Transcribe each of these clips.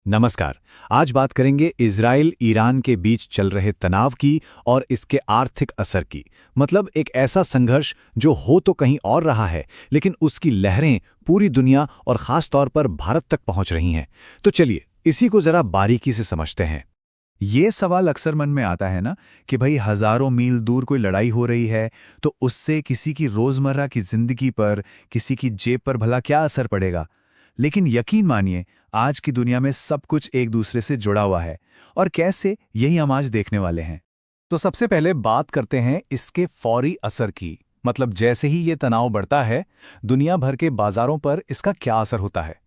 नमस्कार। आज बात करेंगे इजराइल ईरान के बीच चल रहे तनाव की और इसके आर्थिक असर की। मतलब एक ऐसा संघर्ष जो हो तो कहीं और रहा है, लेकिन उसकी लहरें पूरी दुनिया और खास तौर पर भारत तक पहुंच रही हैं। तो चलिए इसी को जरा बारीकी से समझते हैं। ये सवाल अक्सर मन में आता है ना कि भाई हजारों मील दूर कोई लड़ाई हो रही है तो उससे किसी की रोजमर्रा की जिंदगी पर, किसी की जेब पर भला क्या असर पड़ेगा। लेकिन यकीन मानिए, आज की दुनिया में सब कुछ एक दूसरे से जुड़ा हुआ है। और कैसे, यही हम आज देखने वाले हैं। तो सबसे पहले बात करते हैं इसके फौरी असर की। मतलब जैसे ही ये तनाव बढ़ता है, दुनिया भर के बाजारों पर इसका क्या असर होता है।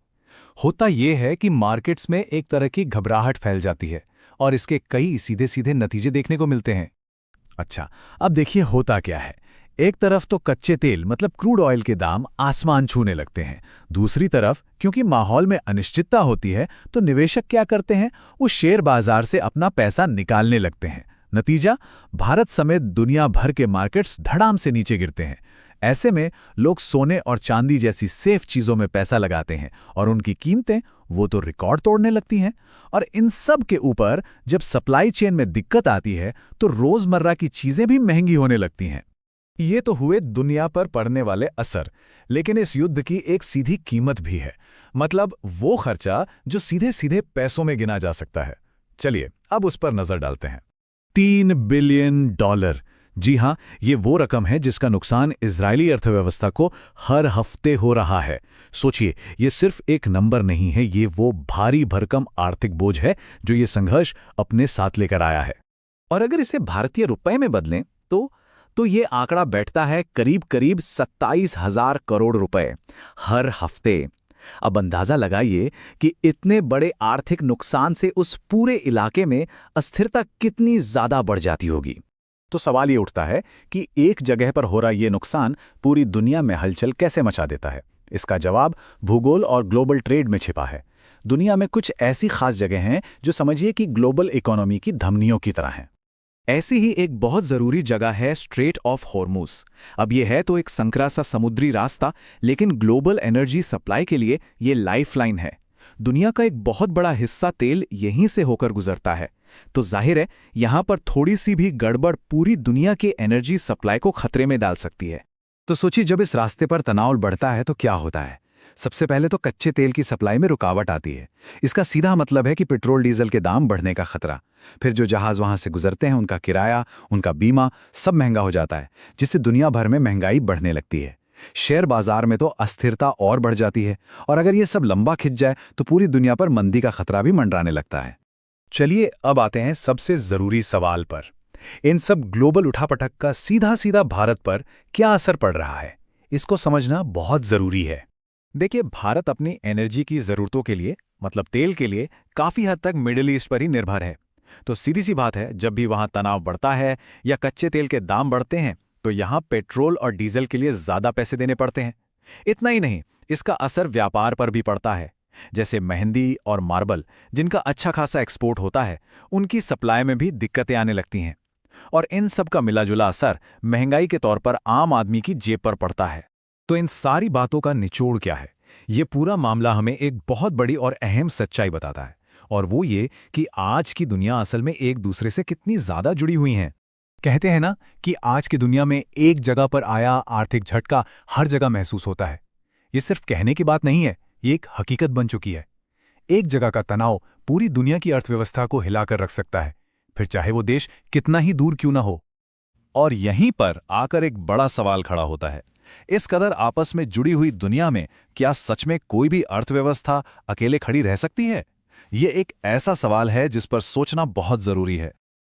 होता ये है कि मार्केट्स में एक तरह की घबराहट फैल जाती है और इसके कई सीधे सीधे नतीजे देखने को मिलते हैं। अच्छा, अब देखिए होता क्या है। एक तरफ तो कच्चे तेल मतलब क्रूड ऑयल के दाम आसमान छूने लगते हैं। दूसरी तरफ क्योंकि माहौल में अनिश्चितता होती है, तो निवेशक क्या करते हैं, वो शेयर बाजार से अपना पैसा निकालने लगते हैं। नतीजा, भारत समेत दुनिया भर के मार्केट्स धड़ाम से नीचे गिरते हैं। ऐसे में लोग सोने और चांदी जैसी सेफ चीजों में पैसा लगाते हैं और उनकी कीमतें वो तो रिकॉर्ड तोड़ने लगती हैं। और इन सब के ऊपर जब सप्लाई चेन में दिक्कत आती है, तो रोजमर्रा की चीजें भी महंगी होने लगती हैं। ये तो हुए दुनिया पर पड़ने वाले असर, लेकिन इस युद्ध की एक सीधी कीमत भी है। मतलब वो खर्चा जो सीधे सीधे पैसों में गिना जा सकता है। चलिए अब उस पर नजर डालते हैं। $3 बिलियन। जी हां, ये वो रकम है जिसका नुकसान इजरायली अर्थव्यवस्था को हर हफ्ते हो रहा है। सोचिए, ये सिर्फ एक नंबर नहीं है, ये वो भारी भरकम आर्थिक बोझ है जो ये संघर्ष अपने साथ लेकर आया है। और अगर इसे भारतीय रुपए में बदलें तो ये आंकड़ा बैठता है करीब करीब 27,000 करोड़ रुपए हर हफ्ते। अब अंदाजा लगाइए कि इतने बड़े आर्थिक नुकसान से उस पूरे इलाके में अस्थिरता कितनी ज्यादा बढ़ जाती होगी। तो सवाल ये उठता है कि एक जगह पर हो रहा ये नुकसान पूरी दुनिया में हलचल कैसे मचा देता है। इसका जवाब भूगोल और ग्लोबल ट्रेड में छिपा है। दुनिया में कुछ ऐसी खास जगह हैं जो समझिए कि ग्लोबल इकोनॉमी की धमनियों की तरह हैं। ऐसी ही एक बहुत जरूरी जगह है स्ट्रेट ऑफ हॉर्मुज। अब यह है तो एक संकरा सा समुद्री रास्ता, लेकिन ग्लोबल एनर्जी सप्लाई के लिए ये लाइफलाइन है। दुनिया का एक बहुत बड़ा हिस्सा तेल यहीं से होकर गुजरता है। तो जाहिर है, यहां पर थोड़ी सी भी गड़बड़ पूरी दुनिया के एनर्जी सप्लाई को खतरे में डाल सकती है। तो सोचिए, जब इस रास्ते पर तनाव बढ़ता है तो क्या होता है। सबसे पहले तो कच्चे तेल की सप्लाई में रुकावट आती है। इसका सीधा मतलब है कि पेट्रोल डीजल के दाम बढ़ने का खतरा। फिर जो जहाज वहां से गुजरते हैं, उनका किराया, उनका बीमा सब महंगा हो जाता है, जिससे दुनिया भर में महंगाई बढ़ने लगती है। शेयर बाजार में तो अस्थिरता और बढ़ जाती है। और अगर ये सब लंबा खिंच जाए तो पूरी दुनिया पर मंदी का खतरा भी मंडराने लगता है। चलिए अब आते हैं सबसे जरूरी सवाल पर। इन सब ग्लोबल उठापटक का सीधा सीधा भारत पर क्या असर पड़ रहा है, इसको समझना बहुत जरूरी है। देखिए, भारत अपनी एनर्जी की जरूरतों के लिए मतलब तेल के लिए काफी हद तक मिडिल ईस्ट पर ही निर्भर है। तो सीधी सी बात है, जब भी वहां तनाव बढ़ता है या कच्चे तेल के दाम बढ़ते हैं, तो यहां पेट्रोल और डीजल के लिए ज्यादा पैसे देने पड़ते हैं। इतना ही नहीं, इसका असर व्यापार पर भी पड़ता है। जैसे मेहंदी और मार्बल, जिनका अच्छा खासा एक्सपोर्ट होता है, उनकी सप्लाई में भी दिक्कतें आने लगती हैं। और इन सब का मिलाजुला असर महंगाई के तौर पर आम आदमी की जेब पर पड़ता है। तो इन सारी बातों का निचोड़ क्या है? ये पूरा मामला हमें एक बहुत बड़ी और अहम सच्चाई बताता है, और वो ये कि आज की दुनिया असल में एक दूसरे से कितनी ज्यादा जुड़ी हुई है। कहते हैं ना कि आज की दुनिया में एक जगह पर आया आर्थिक झटका हर जगह महसूस होता है। ये सिर्फ कहने की बात नहीं है, ये एक हकीकत बन चुकी है। एक जगह का तनाव पूरी दुनिया की अर्थव्यवस्था को हिलाकर रख सकता है, फिर चाहे वो देश कितना ही दूर क्यों ना हो। और यहीं पर आकर एक बड़ा सवाल खड़ा होता है। इस कदर आपस में जुड़ी हुई दुनिया में क्या सच में कोई भी अर्थव्यवस्था अकेले खड़ी रह सकती है? ये एक ऐसा सवाल है जिस पर सोचना बहुत जरूरी है।